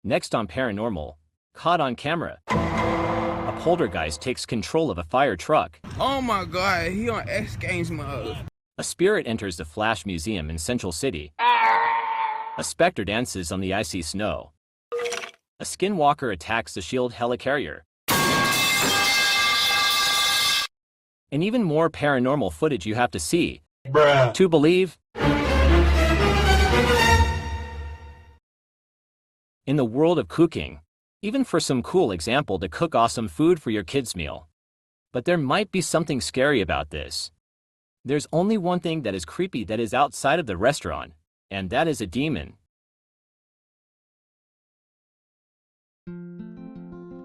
Next on Paranormal, caught on camera. A poltergeist takes control of a fire truck. Oh my god, he on X Games mode. A spirit enters the Flash Museum in Central City. A specter dances on the icy snow. A skinwalker attacks the SHIELD helicarrier. And even more paranormal footage you have to see. Bruh. To believe. In the world of cooking, even for some cool example to cook awesome food for your kids' meal. But there might be something scary about this. There's only one thing that is creepy that is outside of the restaurant, and that is a demon.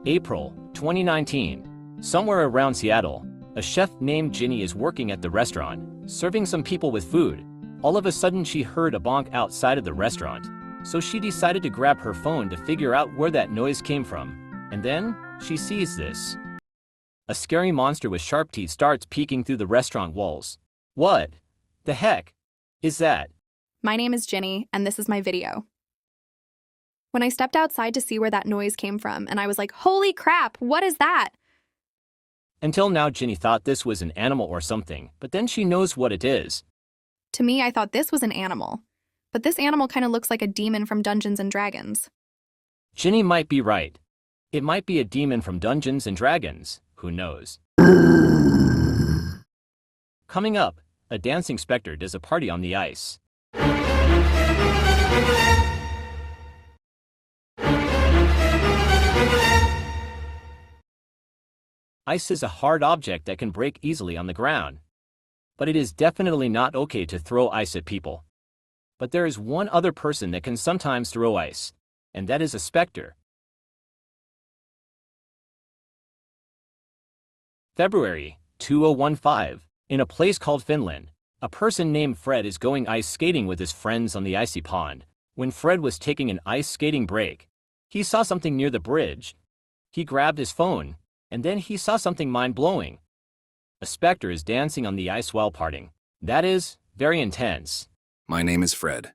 April 2019. Somewhere around Seattle, a chef named Ginny is working at the restaurant, serving some people with food. All of a sudden she heard a bonk outside of the restaurant, so she decided to grab her phone to figure out where that noise came from. And then, she sees this. A scary monster with sharp teeth starts peeking through the restaurant walls. What the heck is that? My name is Ginny, and this is my video. When I stepped outside to see where that noise came from, and I was like, holy crap, what is that? Until now, Ginny thought this was an animal or something, but then she knows what it is. To me, I thought this was an animal. But this animal kind of looks like a demon from Dungeons and Dragons. Ginny might be right. It might be a demon from Dungeons and Dragons. Who knows? Coming up, a dancing specter does a party on the ice. Ice is a hard object that can break easily on the ground. But it is definitely not okay to throw ice at people. But there is one other person that can sometimes throw ice, and that is a specter. February 2015. In a place called Finland, a person named Fred is going ice skating with his friends on the icy pond. When Fred was taking an ice skating break, he saw something near the bridge. He grabbed his phone, and then he saw something mind-blowing. A specter is dancing on the ice while partying. That is very intense. My name is Fred,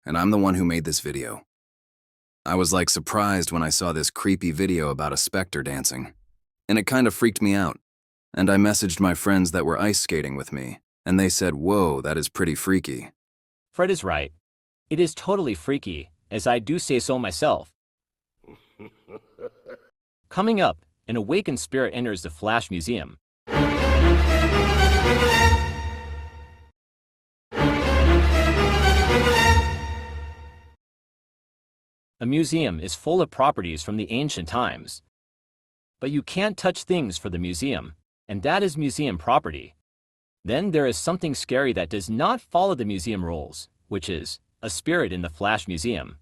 and I'm the one who made this video. I was like surprised when I saw this creepy video about a specter dancing, and it kind of freaked me out. And I messaged my friends that were ice skating with me, and they said, whoa, that is pretty freaky. Fred is right. It is totally freaky, as I do say so myself. Coming up, an awakened spirit enters the Flash Museum. A museum is full of properties from the ancient times. But you can't touch things for the museum, and that is museum property. Then there is something scary that does not follow the museum rules, which is a spirit in the Flash Museum.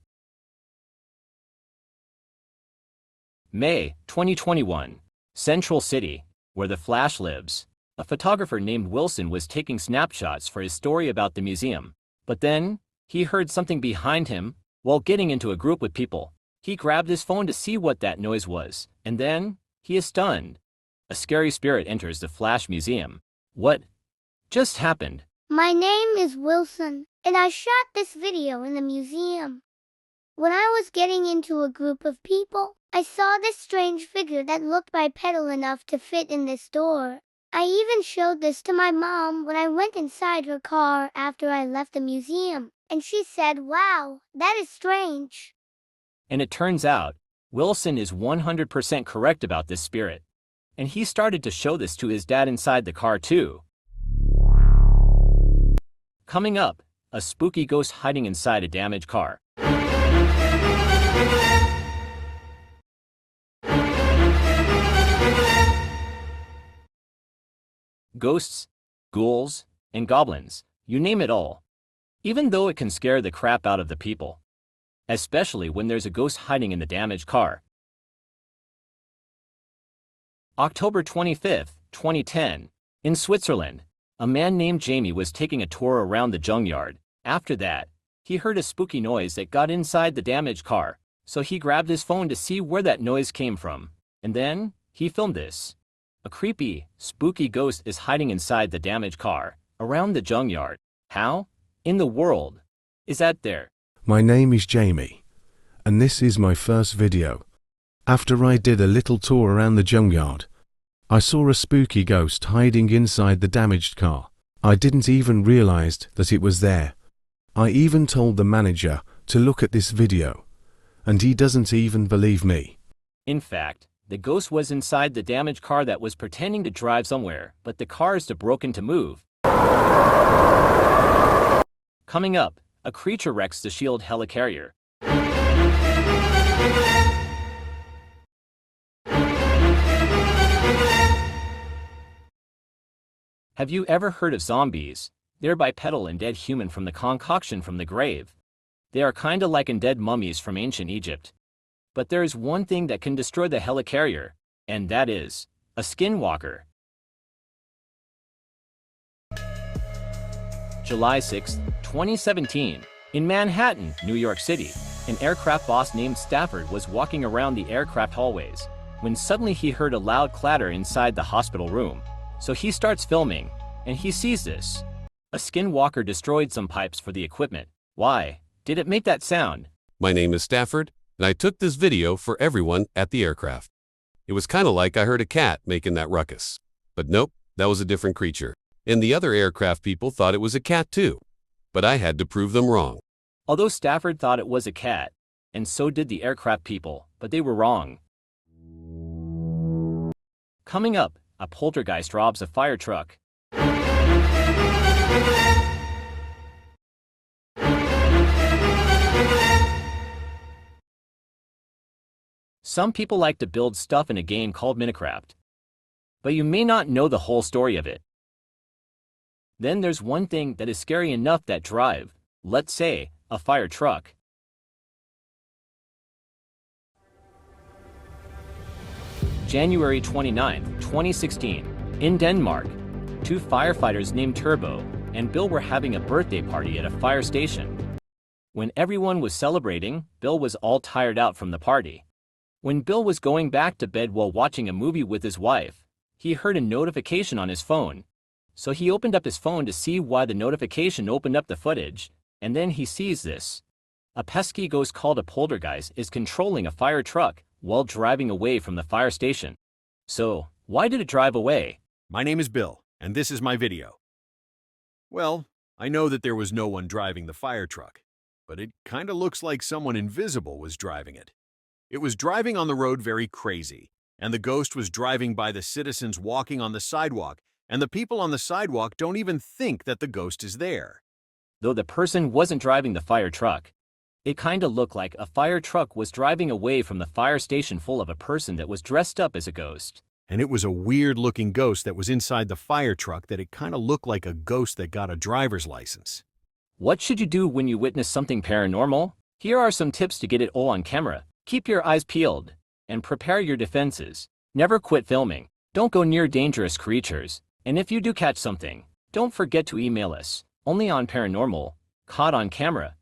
May 2021. Central City, where the Flash lives. A photographer named Wilson was taking snapshots for his story about the museum. But then, he heard something behind him while getting into a group with people. He grabbed his phone to see what that noise was, and then, he is stunned. A scary spirit enters the Flash Museum. What just happened? My name is Wilson, and I shot this video in the museum. When I was getting into a group of people, I saw this strange figure that looked bipedal enough to fit in this door. I even showed this to my mom when I went inside her car after I left the museum, and she said, wow, that is strange. And it turns out, Wilson is 100% correct about this spirit. And he started to show this to his dad inside the car too. Coming up, a spooky ghost hiding inside a damaged car. Ghosts, ghouls, and goblins, you name it all. Even though it can scare the crap out of the people. Especially when there's a ghost hiding in the damaged car. October 25, 2010. In Switzerland, a man named Jamie was taking a tour around the junkyard. After that, he heard a spooky noise that got inside the damaged car, so he grabbed his phone to see where that noise came from. And then, he filmed this. A creepy, spooky ghost is hiding inside the damaged car, around the junkyard. How in the world is that there? My name is Jamie, and this is my first video. After I did a little tour around the junkyard, I saw a spooky ghost hiding inside the damaged car. I didn't even realize that it was there. I even told the manager to look at this video, and he doesn't even believe me. In fact, the ghost was inside the damaged car that was pretending to drive somewhere, but the car is too broken to move. Coming up, a creature wrecks the Shield helicarrier. Have you ever heard of zombies? They're bipedal and dead human from the concoction from the grave. They are kinda like undead mummies from ancient Egypt. But there is one thing that can destroy the helicarrier, and that is a skinwalker. July 6, 2017. In Manhattan, New York City, an aircraft boss named Stafford was walking around the aircraft hallways when suddenly he heard a loud clatter inside the hospital room. So he starts filming, and he sees this. A skinwalker destroyed some pipes for the equipment. Why did it make that sound? My name is Stafford, and I took this video for everyone at the aircraft. It was kind of like I heard a cat making that ruckus. But nope, that was a different creature. And the other aircraft people thought it was a cat too. But I had to prove them wrong. Although Stafford thought it was a cat, and so did the aircraft people, but they were wrong. Coming up, a poltergeist robs a fire truck. Some people like to build stuff in a game called Minecraft, but you may not know the whole story of it. Then there's one thing that is scary enough that drive, let's say, a fire truck. January 29, 2016. In Denmark, two firefighters named Turbo and Bill were having a birthday party at a fire station. When everyone was celebrating, Bill was all tired out from the party. When Bill was going back to bed while watching a movie with his wife, he heard a notification on his phone. So he opened up his phone to see why the notification opened up the footage, and then he sees this. A pesky ghost called a poltergeist is controlling a fire truck while driving away from the fire station. So, why did it drive away? My name is Bill, and this is my video. Well, I know that there was no one driving the fire truck, but it kinda looks like someone invisible was driving it. It was driving on the road very crazy, and the ghost was driving by the citizens walking on the sidewalk, and the people on the sidewalk don't even think that the ghost is there. Though the person wasn't driving the fire truck, it kinda looked like a fire truck was driving away from the fire station full of a person that was dressed up as a ghost. And it was a weird-looking ghost that was inside the fire truck that it kinda looked like a ghost that got a driver's license. What should you do when you witness something paranormal? Here are some tips to get it all on camera. Keep your eyes peeled and prepare your defenses. Never quit filming. Don't go near dangerous creatures. And if you do catch something, don't forget to email us. Only on Paranormal, caught on camera.